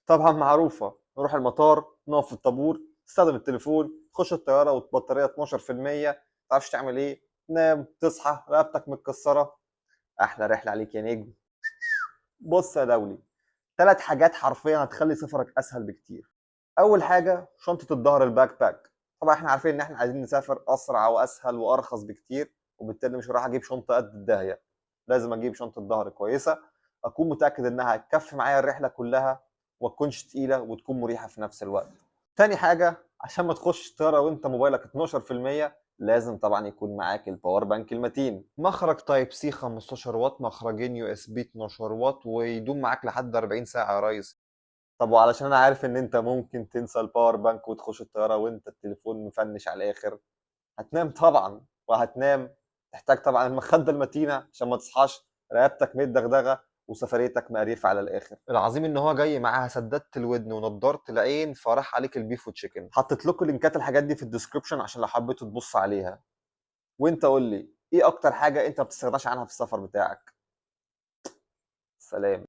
طبعا معروفه، نروح المطار نقف في الطابور، تستخدم التليفون، تخش الطياره والبطاريه 12%، ما تعرفش تعمل ايه، تنام تصحى رقبتك متكسره. احلى رحله عليك يا نجم. بص يا دولي، 3 حاجات حرفيا هتخلي سفرك اسهل بكتير. اول حاجه شنطه الظهر، الباك باك. طبعا احنا عارفين ان احنا عايزين نسافر اسرع واسهل وارخص بكتير، وبالتالي مش هروح اجيب شنطه قد الداهيه. لازم اجيب شنطه ظهر كويسه، اكون متاكد انها هتكفي معايا الرحله كلها، وما تكونش تقيله وتكون مريحه في نفس الوقت. تاني حاجه، عشان ما تخش الطياره وانت موبايلك 12%، لازم طبعا يكون معاك الباور بانك المتين. مخرج تايب سي 15 واط، مخرجين يو اس بي 12 واط، ويدوم معاك لحد 40 ساعه يا ريس. طب وعلشان انا عارف ان انت ممكن تنسى الباور بانك وتخش الطياره وانت التليفون مفنش على الاخر، هتنام طبعا وهتنام. تحتاج طبعا المخده المتينه عشان ما تصحاش رقبتك متدغدغه وسفريتك مقريفه على الاخر. العظيم ان هو جاي معاها سدادة الودن ونضاره العين، فراح عليك البيف والتشيكن. حطيت لكم لينكات الحاجات دي في الديسكربشن عشان لو حبيتوا تبص عليها. وانت قول لي ايه اكتر حاجه انت ما بتستغناش عنها في السفر بتاعك. سلام.